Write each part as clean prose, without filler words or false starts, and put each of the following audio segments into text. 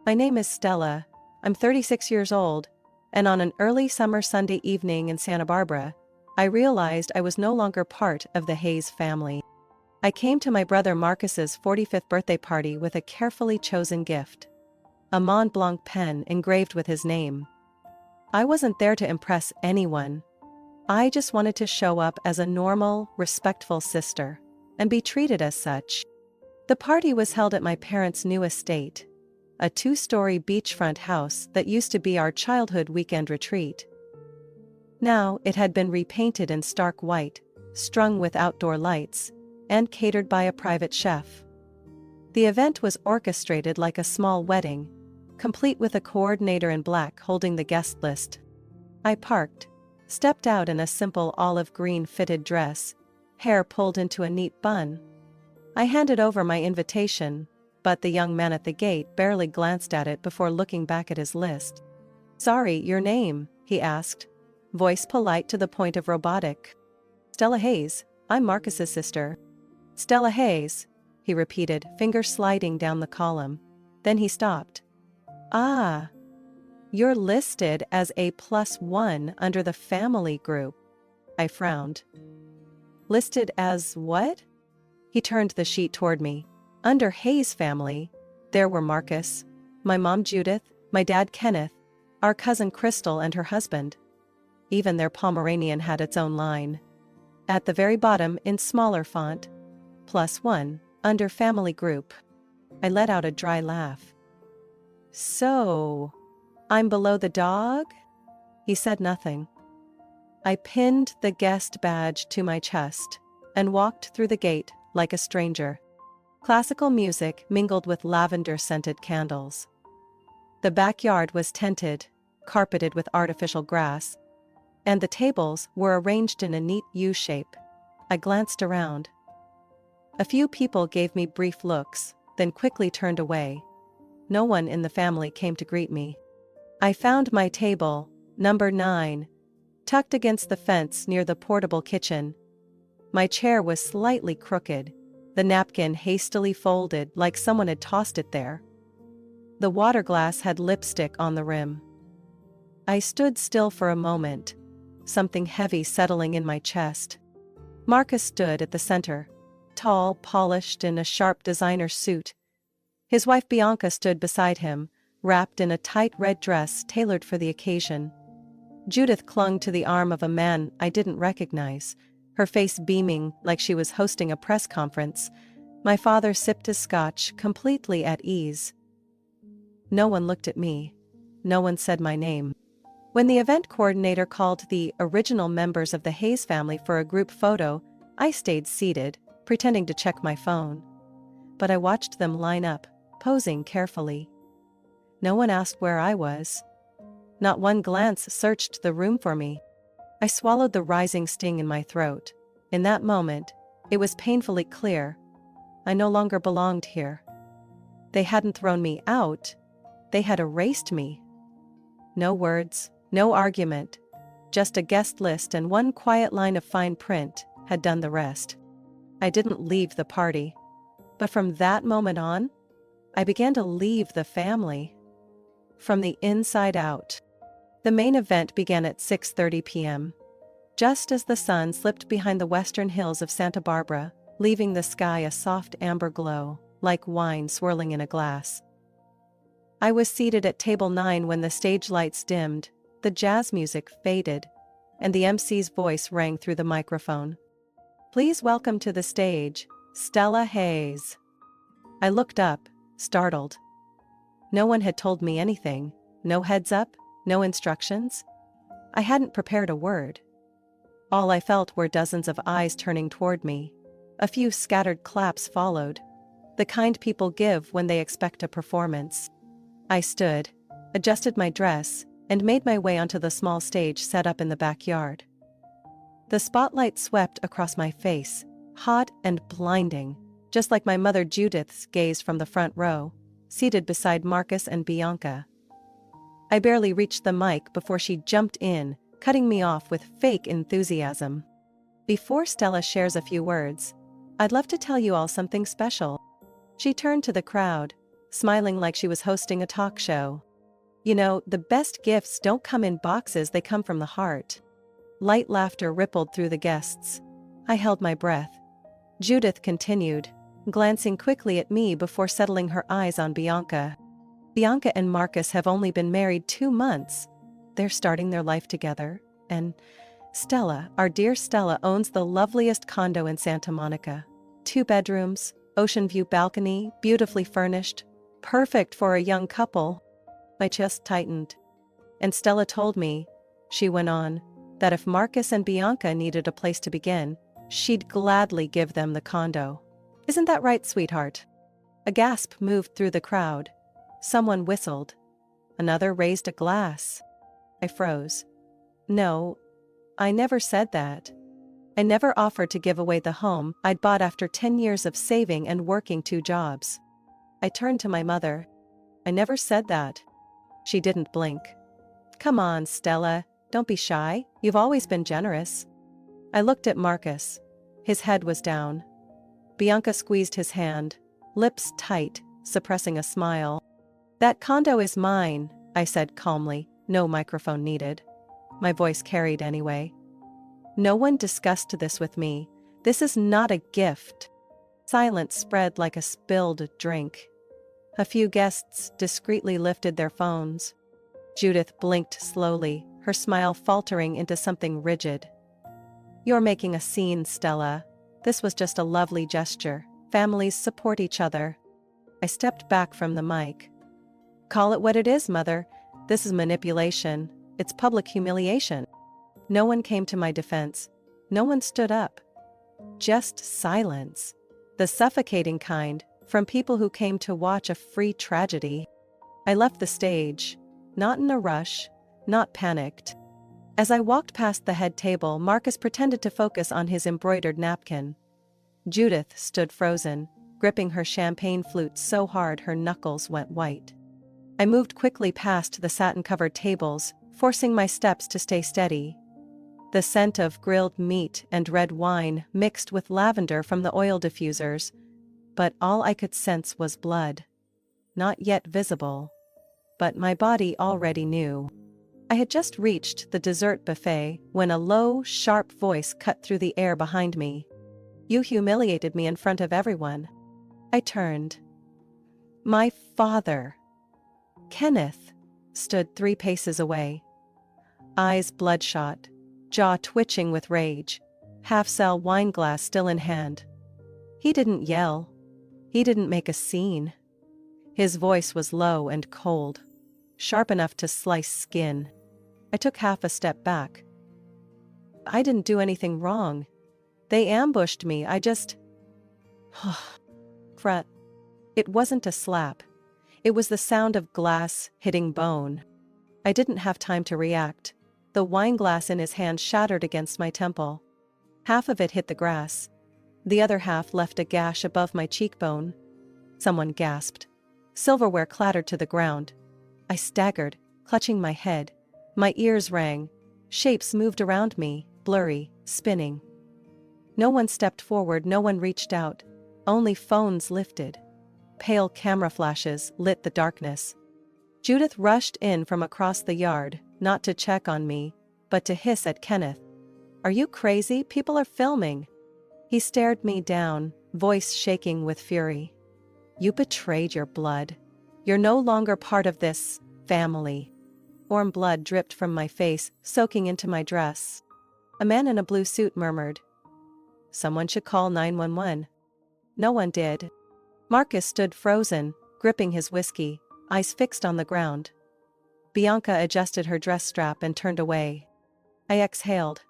My name is Stella. I'm 36 years old, and on an early summer Sunday evening in Santa Barbara, I realized I was no longer part of the Hayes family. I came to my brother Marcus's 45th birthday party with a carefully chosen gift. A Mont Blanc pen engraved with his name. I wasn't there to impress anyone. I just wanted to show up as a normal, respectful sister, and be treated as such. The party was held at my parents' new estate, a 2-story beachfront house that used to be our childhood weekend retreat. Now it had been repainted in stark white, strung with outdoor lights, and catered by a private chef. The event was orchestrated like a small wedding, complete with a coordinator in black holding the guest list. I parked, stepped out in a simple olive green fitted dress, hair pulled into a neat bun. I handed over my invitation, but the young man at the gate barely glanced at it before looking back at his list. "Sorry, your name?" he asked, voice polite to the point of robotic. "Stella Hayes, I'm Marcus's sister." "Stella Hayes," he repeated, finger sliding down the column. Then he stopped. "Ah. You're listed as A+1 under the family group." I frowned. "Listed as what?" He turned the sheet toward me. Under Hayes family, there were Marcus, my mom Judith, my dad Kenneth, our cousin Crystal and her husband. Even their Pomeranian had its own line. At the very bottom, in smaller font, +1, under family group. I let out a dry laugh. "So, I'm below the dog?" He said nothing. I pinned the guest badge to my chest and walked through the gate like a stranger. Classical music mingled with lavender-scented candles. The backyard was tented, carpeted with artificial grass, and the tables were arranged in a neat U-shape. I glanced around. A few people gave me brief looks, then quickly turned away. No one in the family came to greet me. I found my table, number 9, tucked against the fence near the portable kitchen. My chair was slightly crooked, the napkin hastily folded like someone had tossed it there. The water glass had lipstick on the rim. I stood still for a moment, something heavy settling in my chest. Marcus stood at the center, tall, polished in a sharp designer suit. His wife Bianca stood beside him, wrapped in a tight red dress tailored for the occasion. Judith clung to the arm of a man I didn't recognize, her face beaming like she was hosting a press conference. My father sipped his scotch, completely at ease. No one looked at me. No one said my name. When the event coordinator called the original members of the Hayes family for a group photo, I stayed seated, pretending to check my phone. But I watched them line up, posing carefully. No one asked where I was. Not one glance searched the room for me. I swallowed the rising sting in my throat. In that moment, it was painfully clear. I no longer belonged here. They hadn't thrown me out. They had erased me. No words, no argument. Just a guest list and one quiet line of fine print had done the rest. I didn't leave the party. But from that moment on, I began to leave the family. From the inside out. The main event began at 6:30 p.m. Just as the sun slipped behind the western hills of Santa Barbara, leaving the sky a soft amber glow, like wine swirling in a glass. I was seated at table 9 when the stage lights dimmed, the jazz music faded, and the MC's voice rang through the microphone. "Please welcome to the stage, Stella Hayes." I looked up, startled. No one had told me anything, no heads up, no instructions. I hadn't prepared a word. All I felt were dozens of eyes turning toward me. A few scattered claps followed, the kind people give when they expect a performance. I stood, adjusted my dress, and made my way onto the small stage set up in the backyard. The spotlight swept across my face, hot and blinding, just like my mother Judith's gaze from the front row, seated beside Marcus and Bianca. I barely reached the mic before she jumped in, cutting me off with fake enthusiasm. "Before Stella shares a few words, I'd love to tell you all something special." She turned to the crowd, smiling like she was hosting a talk show. You know, the best gifts don't come in boxes, they come from the heart. Light laughter rippled through the guests. I held my breath. Judith continued, glancing quickly at me before settling her eyes on Bianca. Bianca and Marcus have only been married 2 months. They're starting their life together, and Stella, our dear Stella, owns the loveliest condo in Santa Monica. 2 bedrooms, ocean view balcony, beautifully furnished, perfect for a young couple. My chest tightened. And Stella told me, she went on, that if Marcus and Bianca needed a place to begin, she'd gladly give them the condo. Isn't that right, sweetheart? A gasp moved through the crowd. Someone whistled. Another raised a glass. I froze. No, I never said that. I never offered to give away the home I'd bought after 10 years of saving and working 2 jobs. I turned to my mother. I never said that. She didn't blink. Come on, Stella, don't be shy, you've always been generous. I looked at Marcus. His head was down. Bianca squeezed his hand, lips tight, suppressing a smile. That condo is mine, I said calmly, no microphone needed. My voice carried anyway. No one discussed this with me. This is not a gift. Silence spread like a spilled drink. A few guests discreetly lifted their phones. Judith blinked slowly, her smile faltering into something rigid. You're making a scene, Stella. This was just a lovely gesture. Families support each other. I stepped back from the mic. Call it what it is, Mother. This is manipulation. It's public humiliation. No one came to my defense. No one stood up. Just silence. The suffocating kind, from people who came to watch a free tragedy. I left the stage, not in a rush, not panicked. As I walked past the head table, Marcus pretended to focus on his embroidered napkin. Judith stood frozen, gripping her champagne flute so hard her knuckles went white. I moved quickly past the satin-covered tables, forcing my steps to stay steady. The scent of grilled meat and red wine mixed with lavender from the oil diffusers, but all I could sense was blood. Not yet visible. But my body already knew. I had just reached the dessert buffet when a low, sharp voice cut through the air behind me. You humiliated me in front of everyone. I turned. My father, Kenneth, stood 3 paces away. Eyes bloodshot, jaw twitching with rage, half-cell wineglass still in hand. He didn't yell. He didn't make a scene. His voice was low and cold, sharp enough to slice skin. I took half a step back. I didn't do anything wrong. They ambushed me, I just... Fret. It wasn't a slap. It was the sound of glass hitting bone. I didn't have time to react. The wineglass in his hand shattered against my temple. Half of it hit the grass. The other half left a gash above my cheekbone. Someone gasped. Silverware clattered to the ground. I staggered, clutching my head. My ears rang. Shapes moved around me, blurry, spinning. No one stepped forward, no one reached out. Only phones lifted. Pale camera flashes lit the darkness. Judith rushed in from across the yard, not to check on me, but to hiss at Kenneth. Are you crazy? People are filming. He stared me down, voice shaking with fury. You betrayed your blood. You're no longer part of this family. Warm blood dripped from my face, soaking into my dress. A man in a blue suit murmured. Someone should call 911. No one did. Marcus stood frozen, gripping his whiskey, eyes fixed on the ground. Bianca adjusted her dress strap and turned away. I exhaled,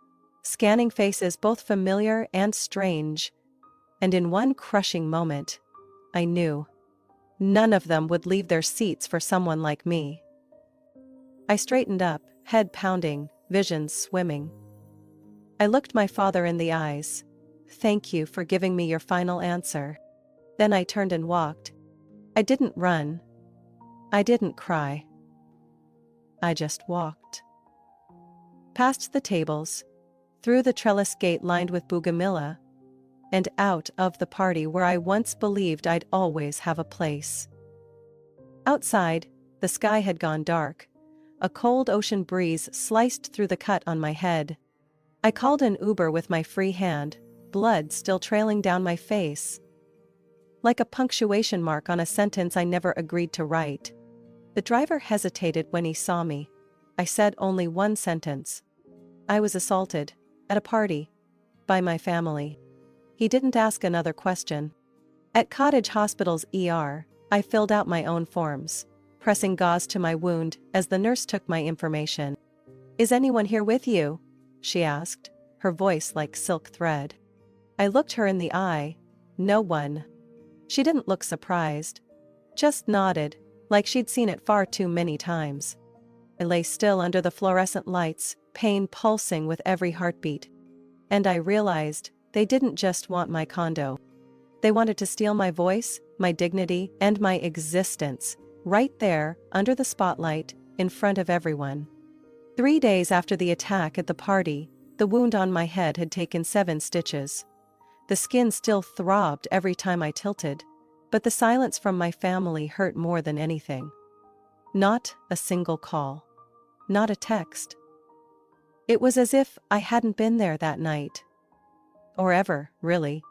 scanning faces both familiar and strange. And in one crushing moment, I knew. None of them would leave their seats for someone like me. I straightened up, head pounding, visions swimming. I looked my father in the eyes. Thank you for giving me your final answer. Then I turned and walked. I didn't run. I didn't cry. I just walked. Past the tables, through the trellis gate lined with bougainvillea, and out of the party where I once believed I'd always have a place. Outside, the sky had gone dark. A cold ocean breeze sliced through the cut on my head. I called an Uber with my free hand, blood still trailing down my face. Like a punctuation mark on a sentence I never agreed to write. The driver hesitated when he saw me. I said only one sentence. I was assaulted, at a party, by my family. He didn't ask another question. At Cottage Hospital's ER, I filled out my own forms, pressing gauze to my wound as the nurse took my information. "Is anyone here with you?" she asked, her voice like silk thread. I looked her in the eye. No one. She didn't look surprised. Just nodded, like she'd seen it far too many times. I lay still under the fluorescent lights, pain pulsing with every heartbeat. And I realized, they didn't just want my condo. They wanted to steal my voice, my dignity, and my existence, right there, under the spotlight, in front of everyone. 3 days after the attack at the party, the wound on my head had taken 7 stitches. The skin still throbbed every time I tilted, but the silence from my family hurt more than anything. Not a single call. Not a text. It was as if I hadn't been there that night. Or ever, really.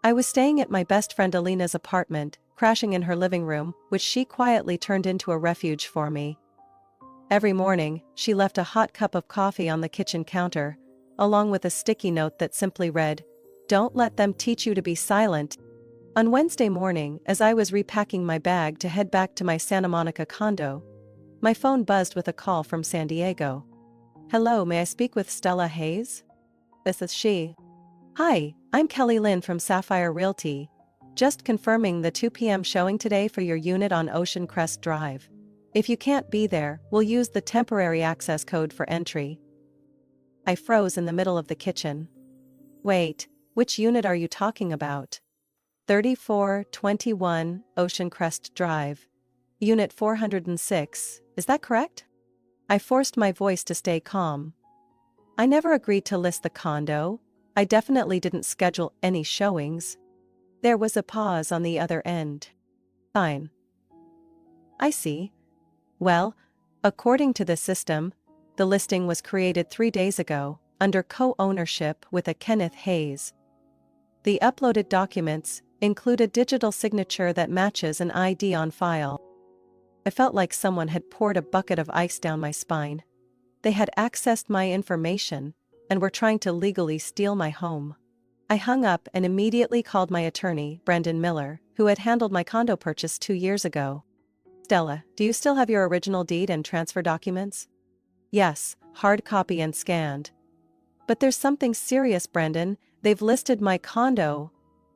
I was staying at my best friend Alina's apartment, crashing in her living room, which she quietly turned into a refuge for me. Every morning, she left a hot cup of coffee on the kitchen counter, along with a sticky note that simply read, "Don't let them teach you to be silent." On Wednesday morning, as I was repacking my bag to head back to my Santa Monica condo, my phone buzzed with a call from San Diego. "Hello, may I speak with Stella Hayes?" This is she. "Hi, I'm Kelly Lynn from Sapphire Realty. Just confirming the 2 p.m. showing today for your unit on Ocean Crest Drive. If you can't be there, we'll use the temporary access code for entry." I froze in the middle of the kitchen. "Wait, which unit are you talking about?" 3421 Ocean Crest Drive. Unit 406, is that correct? I forced my voice to stay calm. I never agreed to list the condo. I definitely didn't schedule any showings. There was a pause on the other end. "Fine. I see. Well, according to the system, the listing was created 3 days ago, under co-ownership with a Kenneth Hayes. The uploaded documents include a digital signature that matches an ID on file." I felt like someone had poured a bucket of ice down my spine. They had accessed my information and were trying to legally steal my home. I hung up and immediately called my attorney, Brendan Miller, who had handled my condo purchase 2 years ago. "Stella, do you still have your original deed and transfer documents?" "Yes, hard copy and scanned." "But there's something serious, Brendan. They've listed my condo,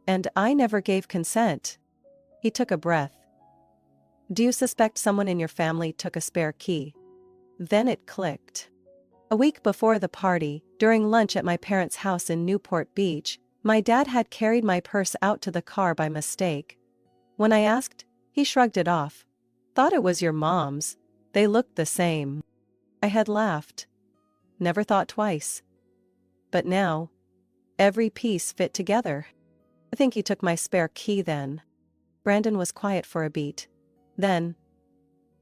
and I never gave consent." He took a breath. "Do you suspect someone in your family took a spare key?" Then it clicked. A week before the party, during lunch at my parents' house in Newport Beach, my dad had carried my purse out to the car by mistake. When I asked, he shrugged it off. "Thought it was your mom's. They looked the same." I had laughed. Never thought twice. But now, every piece fit together. "I think he took my spare key then." Brandon was quiet for a beat. Then,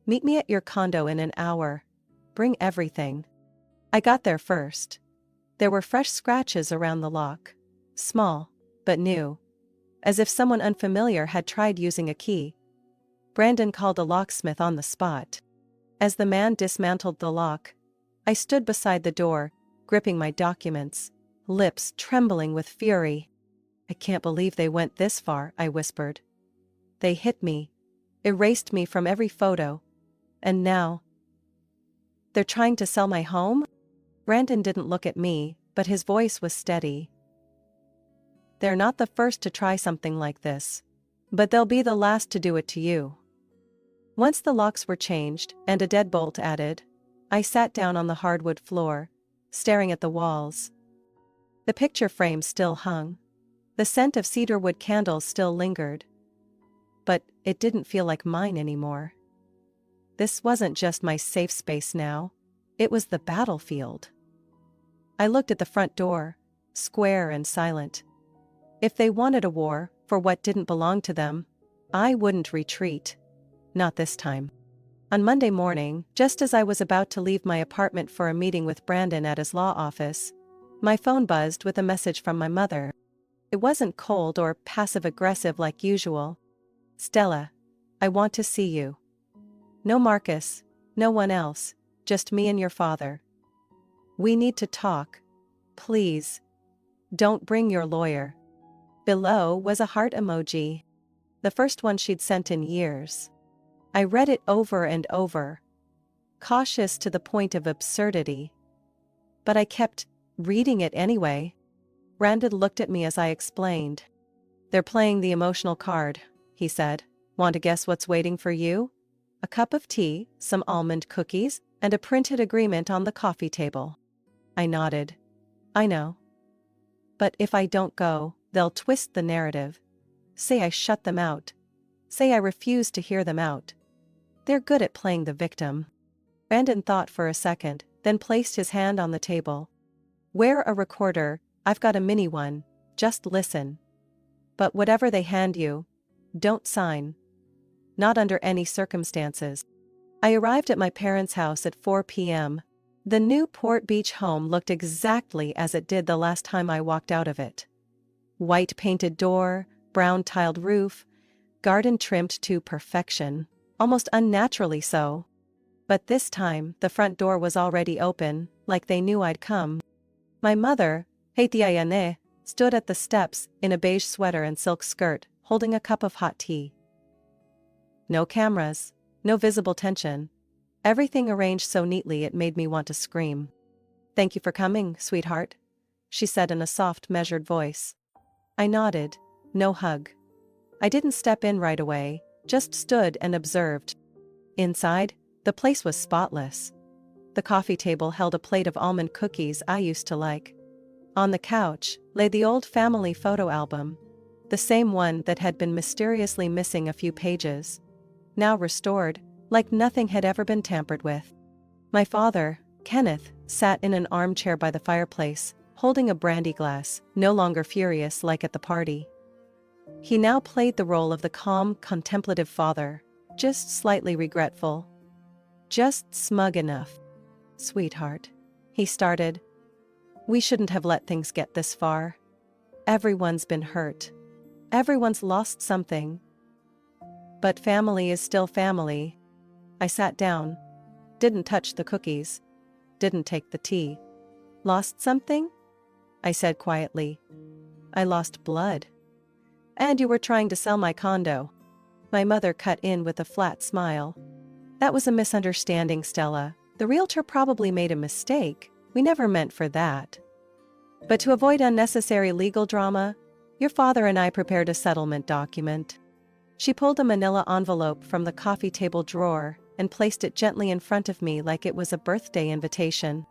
"Meet me at your condo in an hour. Bring everything." I got there first. There were fresh scratches around the lock. Small, but new. As if someone unfamiliar had tried using a key. Brandon called a locksmith on the spot. As the man dismantled the lock, I stood beside the door, gripping my documents, lips trembling with fury. "I can't believe they went this far," I whispered. "They hit me, erased me from every photo, and now they're trying to sell my home?" Brandon didn't look at me, but his voice was steady. "They're not the first to try something like this, but they'll be the last to do it to you." Once the locks were changed and a deadbolt added, I sat down on the hardwood floor, staring at the walls. The picture frame still hung. The scent of cedarwood candles still lingered. But it didn't feel like mine anymore. This wasn't just my safe space now. It was the battlefield. I looked at the front door, square and silent. If they wanted a war for what didn't belong to them, I wouldn't retreat. Not this time. On Monday morning, just as I was about to leave my apartment for a meeting with Brandon at his law office, my phone buzzed with a message from my mother. It wasn't cold or passive-aggressive like usual. "Stella, I want to see you. No Marcus, no one else, just me and your father. We need to talk. Please. Don't bring your lawyer." Below was a heart emoji. The first one she'd sent in years. I read it over and over. Cautious to the point of absurdity. But I kept reading it anyway. Brandon looked at me as I explained. "They're playing the emotional card," he said. "Want to guess what's waiting for you? A cup of tea, some almond cookies, and a printed agreement on the coffee table." I nodded. "I know. But if I don't go, they'll twist the narrative. Say I shut them out. Say I refuse to hear them out. They're good at playing the victim." Brandon thought for a second, then placed his hand on the table. "Wear a recorder, I've got a mini one, just listen. But whatever they hand you, don't sign. Not under any circumstances." I arrived at my parents' house at 4 p.m. The new Port Beach home looked exactly as it did the last time I walked out of it. White painted door, brown tiled roof, garden trimmed to perfection, almost unnaturally so. But this time, the front door was already open, like they knew I'd come. My mother, Retaliation, stood at the steps in a beige sweater and silk skirt, holding a cup of hot tea. No cameras, no visible tension. Everything arranged so neatly it made me want to scream. "Thank you for coming, sweetheart," she said in a soft, measured voice. I nodded. No hug. I didn't step in right away, just stood and observed. Inside, the place was spotless. The coffee table held a plate of almond cookies I used to like. On the couch lay the old family photo album, the same one that had been mysteriously missing a few pages. Now restored, like nothing had ever been tampered with. My father, Kenneth, sat in an armchair by the fireplace, holding a brandy glass, no longer furious like at the party. He now played the role of the calm, contemplative father, just slightly regretful. Just smug enough. "Sweetheart," he started. "We shouldn't have let things get this far. Everyone's been hurt. Everyone's lost something. But family is still family." I sat down. Didn't touch the cookies. Didn't take the tea. "Lost something?" I said quietly. "I lost blood." "And you were trying to sell my condo." My mother cut in with a flat smile. "That was a misunderstanding, Stella. The realtor probably made a mistake. We never meant for that. But to avoid unnecessary legal drama, your father and I prepared a settlement document." She pulled a manila envelope from the coffee table drawer and placed it gently in front of me like it was a birthday invitation.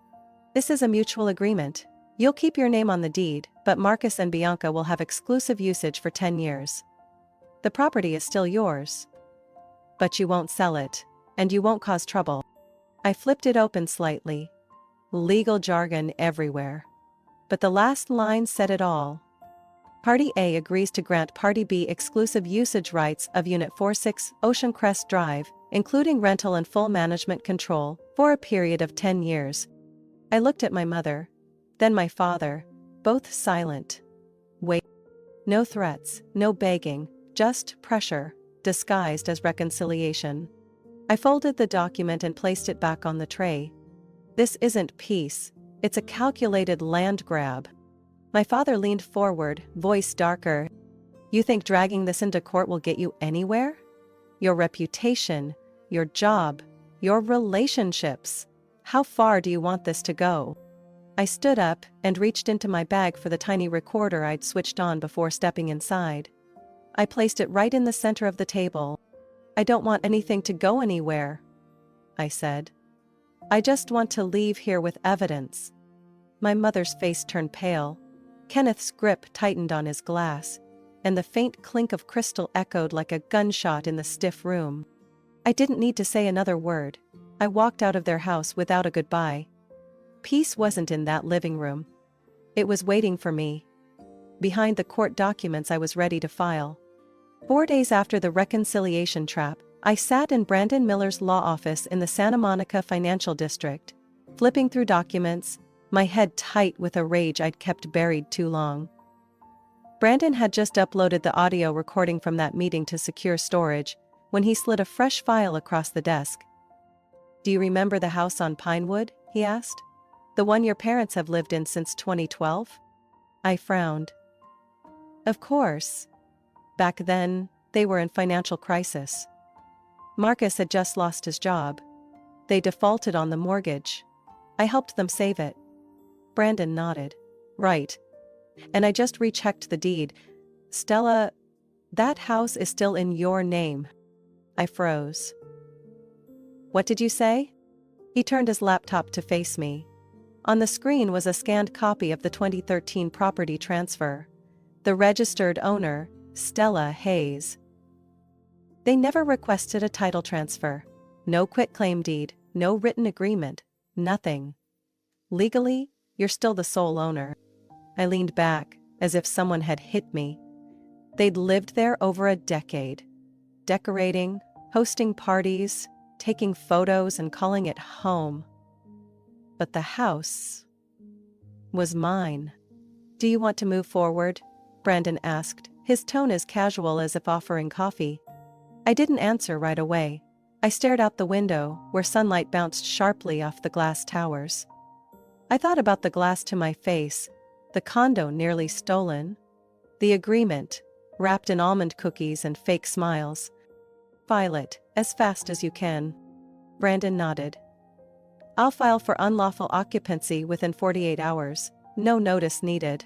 "This is a mutual agreement. You'll keep your name on the deed, but Marcus and Bianca will have exclusive usage for 10 years. The property is still yours. But you won't sell it, and you won't cause trouble." I flipped it open slightly. Legal jargon everywhere. But the last line said it all. "Party A agrees to grant Party B exclusive usage rights of Unit 46 Ocean Crest Drive, including rental and full management control, for a period of 10 years. I looked at my mother, then my father, both silent. Wait. No threats, no begging, just pressure, disguised as reconciliation. I folded the document and placed it back on the tray. This isn't peace, it's a calculated land grab. My father leaned forward, voice darker. "You think dragging this into court will get you anywhere? Your reputation, your job, your relationships. How far do you want this to go?" I stood up and reached into my bag for the tiny recorder I'd switched on before stepping inside. I placed it right in the center of the table. "I don't want anything to go anywhere," I said. "I just want to leave here with evidence." My mother's face turned pale. Kenneth's grip tightened on his glass, and the faint clink of crystal echoed like a gunshot in the stiff room. I didn't need to say another word. I walked out of their house without a goodbye. Peace wasn't in that living room. It was waiting for me. Behind the court documents I was ready to file. 4 days after the reconciliation trap, I sat in Brandon Miller's law office in the Santa Monica Financial District, flipping through documents, my head tight with a rage I'd kept buried too long. Brandon had just uploaded the audio recording from that meeting to secure storage when he slid a fresh file across the desk. "Do you remember the house on Pinewood?" he asked. "The one your parents have lived in since 2012? I frowned. Of course. Back then, they were in financial crisis. Marcus had just lost his job. They defaulted on the mortgage. I helped them save it. Brandon nodded. Right. And I just rechecked the deed. Stella, that house is still in your name. I froze. What did you say? He turned his laptop to face me. On the screen was a scanned copy of the 2013 property transfer. The registered owner, Stella Hayes. They never requested a title transfer. No quitclaim deed, no written agreement, nothing. Legally, you're still the sole owner. I leaned back, as if someone had hit me. They'd lived there over a decade. Decorating, hosting parties, taking photos and calling it home. But the house was mine. "Do you want to move forward?" Brandon asked, his tone as casual as if offering coffee. I didn't answer right away. I stared out the window, where sunlight bounced sharply off the glass towers. I thought about the glass to my face, the condo nearly stolen, the agreement, wrapped in almond cookies and fake smiles. "File it, as fast as you can." Brandon nodded. "I'll file for unlawful occupancy within 48 hours, no notice needed."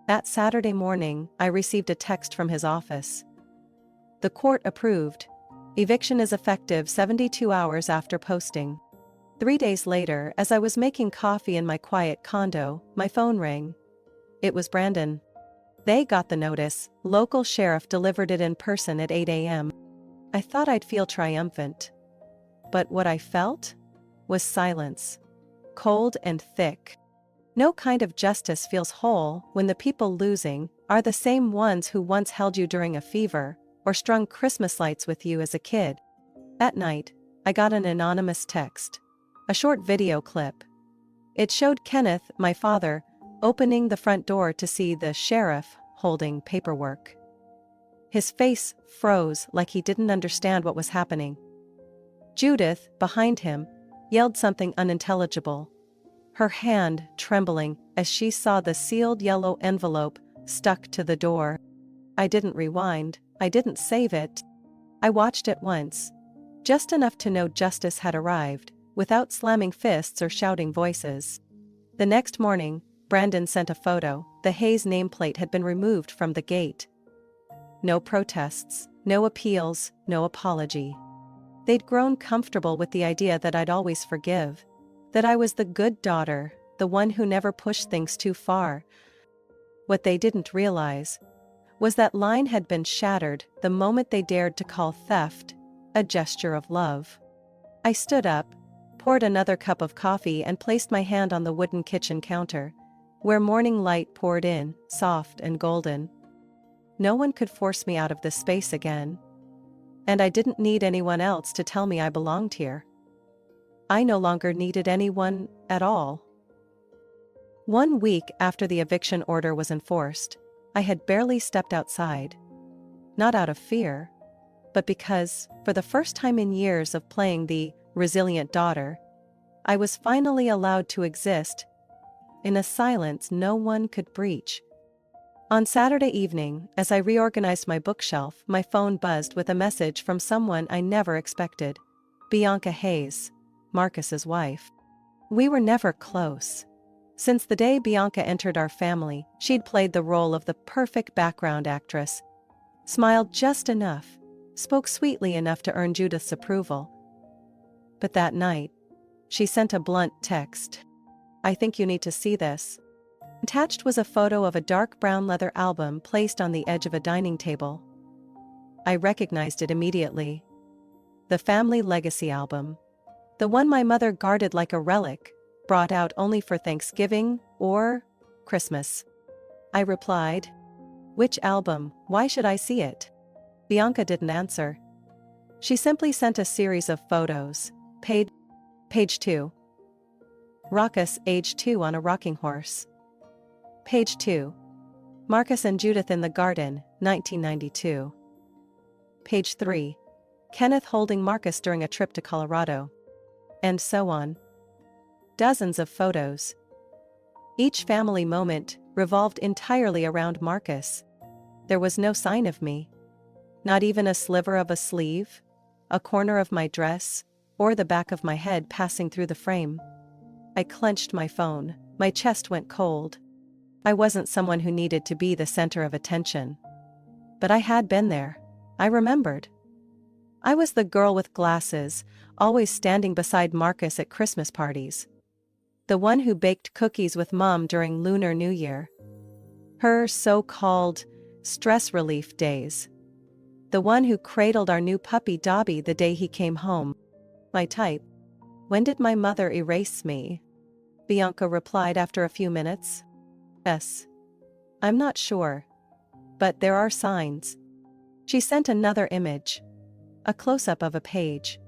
That Saturday morning, I received a text from his office. "The court approved. Eviction is effective 72 hours after posting." 3 days later, as I was making coffee in my quiet condo, my phone rang. It was Brandon. They got the notice. Local sheriff delivered it in person at 8 a.m. I thought I'd feel triumphant. But what I felt was silence. Cold and thick. No kind of justice feels whole when the people losing are the same ones who once held you during a fever, or strung Christmas lights with you as a kid. That night, I got an anonymous text. A short video clip. It showed Kenneth, my father, opening the front door to see the sheriff holding paperwork. His face froze like he didn't understand what was happening. Judith, behind him, yelled something unintelligible, her hand trembling as she saw the sealed yellow envelope stuck to the door. I didn't rewind. I didn't save it. I watched it once, just enough to know justice had arrived, without slamming fists or shouting voices. The next morning, Brandon sent a photo. The Hayes nameplate had been removed from the gate. No protests, no appeals, no apology. They'd grown comfortable with the idea that I'd always forgive, that I was the good daughter, the one who never pushed things too far. What they didn't realize was that line had been shattered the moment they dared to call theft a gesture of love. I stood up, poured another cup of coffee and placed my hand on the wooden kitchen counter, where morning light poured in, soft and golden. No one could force me out of this space again. And I didn't need anyone else to tell me I belonged here. I no longer needed anyone at all. 1 week after the eviction order was enforced, I had barely stepped outside. Not out of fear, but because, for the first time in years of playing the resilient daughter, I was finally allowed to exist in a silence no one could breach. On Saturday evening, as I reorganized my bookshelf, my phone buzzed with a message from someone I never expected. Bianca Hayes, Marcus's wife. We were never close. Since the day Bianca entered our family, she'd played the role of the perfect background actress. Smiled just enough, spoke sweetly enough to earn Judith's approval. But that night, she sent a blunt text. "I think you need to see this." Attached was a photo of a dark brown leather album placed on the edge of a dining table. I recognized it immediately. The family legacy album. The one my mother guarded like a relic, brought out only for Thanksgiving or Christmas. I replied, "Which album? Why should I see it?" Bianca didn't answer. She simply sent a series of photos. Page 2. Raucous, age 2 on a rocking horse. Page 2. Marcus and Judith in the garden, 1992. Page 3. Kenneth holding Marcus during a trip to Colorado. And so on. Dozens of photos. Each family moment revolved entirely around Marcus. There was no sign of me. Not even a sliver of a sleeve, a corner of my dress, or the back of my head passing through the frame. I clenched my phone, my chest went cold. I wasn't someone who needed to be the center of attention. But I had been there. I remembered. I was the girl with glasses, always standing beside Marcus at Christmas parties. The one who baked cookies with Mom during Lunar New Year. Her so-called stress relief days. The one who cradled our new puppy Dobby the day he came home. My type. When did my mother erase me? Bianca replied after a few minutes. Yes. I'm not sure. But there are signs. She sent another image. A close-up of a page.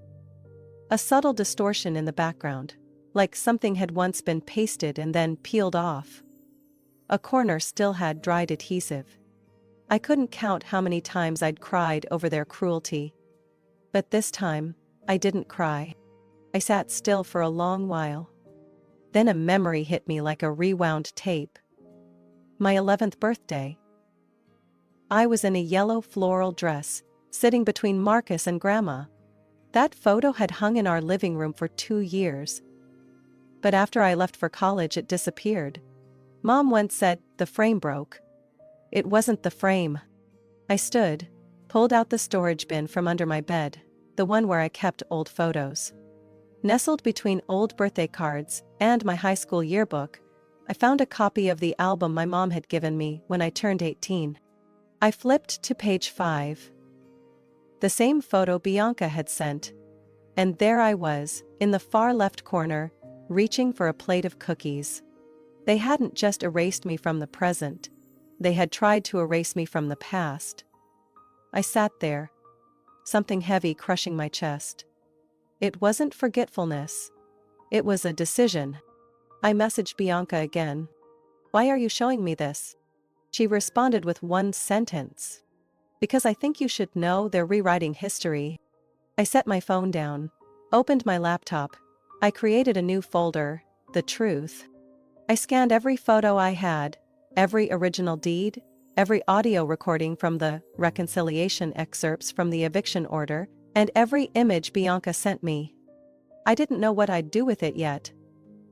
A subtle distortion in the background, like something had once been pasted and then peeled off. A corner still had dried adhesive. I couldn't count how many times I'd cried over their cruelty. But this time, I didn't cry. I sat still for a long while. Then a memory hit me like a rewound tape. My 11th birthday. I was in a yellow floral dress, sitting between Marcus and Grandma. That photo had hung in our living room for 2 years. But after I left for college, it disappeared. Mom once said, the frame broke. It wasn't the frame. I stood, pulled out the storage bin from under my bed, the one where I kept old photos. Nestled between old birthday cards and my high school yearbook, I found a copy of the album my mom had given me when I turned 18. I flipped to page 5. The same photo Bianca had sent. And there I was, in the far left corner, reaching for a plate of cookies. They hadn't just erased me from the present. They had tried to erase me from the past. I sat there, something heavy crushing my chest. It wasn't forgetfulness. It was a decision. I messaged Bianca again. Why are you showing me this? She responded with one sentence. Because I think you should know they're rewriting history. I set my phone down, opened my laptop. I created a new folder, The Truth. I scanned every photo I had, every original deed, every audio recording from the reconciliation excerpts from the eviction order, and every image Bianca sent me. I didn't know what I'd do with it yet.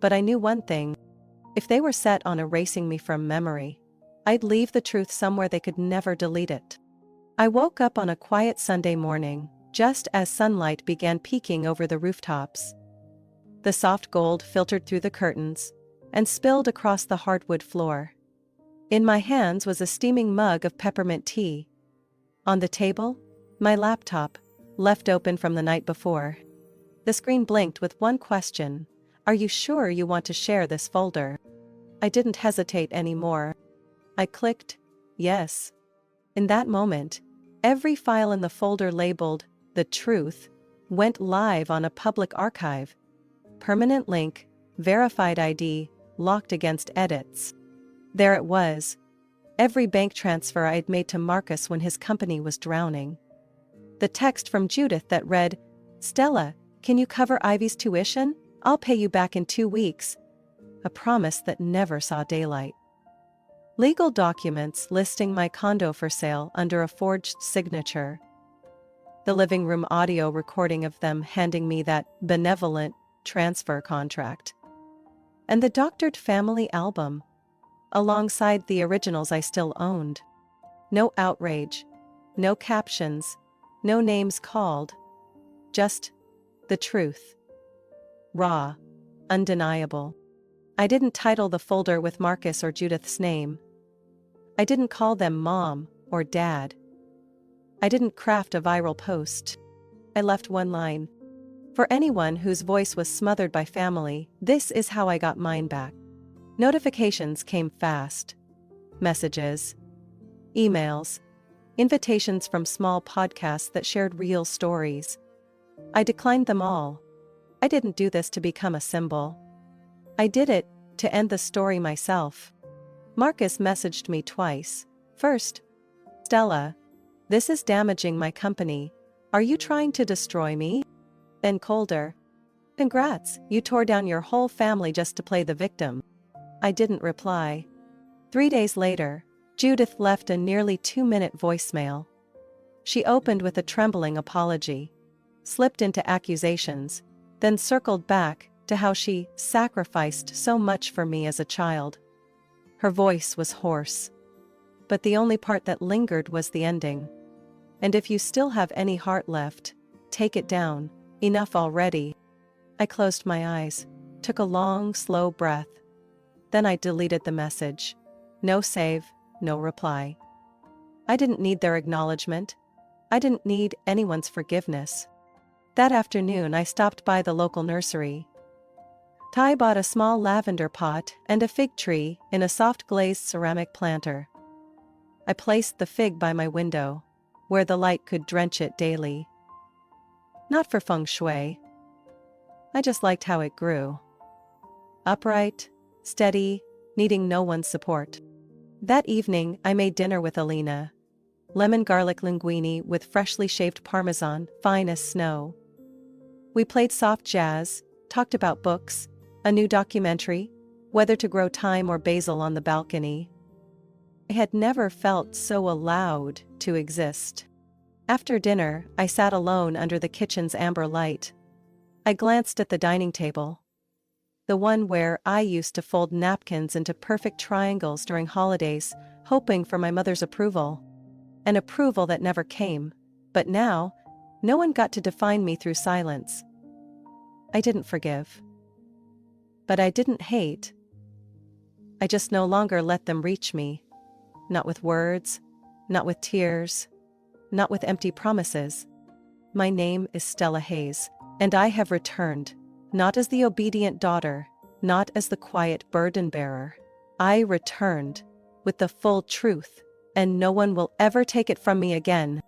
But I knew one thing. If they were set on erasing me from memory, I'd leave the truth somewhere they could never delete it. I woke up on a quiet Sunday morning, just as sunlight began peeking over the rooftops. The soft gold filtered through the curtains and spilled across the hardwood floor. In my hands was a steaming mug of peppermint tea. On the table, my laptop, left open from the night before. The screen blinked with one question. Are you sure you want to share this folder? I didn't hesitate anymore. I clicked, yes. In that moment, every file in the folder labeled, The Truth, went live on a public archive. Permanent link, verified ID, locked against edits. There it was. Every bank transfer I'd made to Marcus when his company was drowning. The text from Judith that read, Stella, can you cover Ivy's tuition? I'll pay you back in 2 weeks. A promise that never saw daylight. Legal documents listing my condo for sale under a forged signature. The living room audio recording of them handing me that benevolent transfer contract. And the doctored family album, alongside the originals I still owned. No outrage, no captions, no names called. Just the truth. Raw, undeniable. I didn't title the folder with Marcus or Judith's name. I didn't call them Mom or Dad. I didn't craft a viral post. I left one line. For anyone whose voice was smothered by family, this is how I got mine back. Notifications came fast. Messages. Emails. invitations from small podcasts that shared real stories. I declined them all. I didn't do this to become a symbol. I did it to end the story myself. Marcus messaged me twice. First, "Stella, this is damaging my company. Are you trying to destroy me?" Then colder, "Congrats, you tore down your whole family just to play the victim." I didn't reply. 3 days later, Judith left a nearly 2-minute voicemail. She opened with a trembling apology, slipped into accusations, then circled back to how she sacrificed so much for me as a child. Her voice was hoarse, but the only part that lingered was the ending. "And if you still have any heart left, take it down. Enough already." I closed my eyes, took a long, slow breath. Then I deleted the message. No save, no reply. I didn't need their acknowledgement. I didn't need anyone's forgiveness. That afternoon I stopped by the local nursery. Ty bought a small lavender pot and a fig tree in a soft glazed ceramic planter. I placed the fig by my window, where the light could drench it daily. Not for feng shui. I just liked how it grew. Upright, steady, needing no one's support. That evening I made dinner with Alina. Lemon garlic linguine with freshly shaved parmesan, fine as snow. We played soft jazz, talked about books, a new documentary, whether to grow thyme or basil on the balcony. I had never felt so allowed to exist. After dinner, I sat alone under the kitchen's amber light. I glanced at the dining table. The one where I used to fold napkins into perfect triangles during holidays, hoping for my mother's approval. An approval that never came, but now, no one got to define me through silence. I didn't forgive. But I didn't hate. I just no longer let them reach me. Not with words, not with tears, not with empty promises. My name is Stella Hayes, and I have returned, not as the obedient daughter, not as the quiet burden bearer. I returned with the full truth, and no one will ever take it from me again.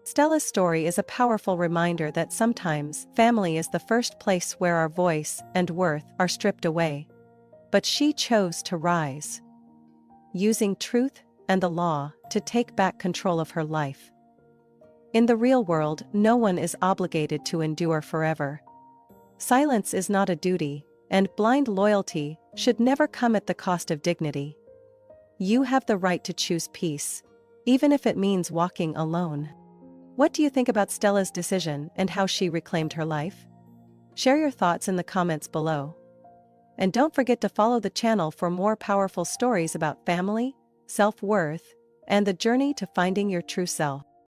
Stella's story is a powerful reminder that sometimes family is the first place where our voice and worth are stripped away. But she chose to rise, using truth and the law to take back control of her life. In the real world, no one is obligated to endure forever. Silence is not a duty, and blind loyalty should never come at the cost of dignity. You have the right to choose peace, even if it means walking alone. What do you think about Stella's decision and how she reclaimed her life? Share your thoughts in the comments below. And don't forget to follow the channel for more powerful stories about family, self-worth, and the journey to finding your true self.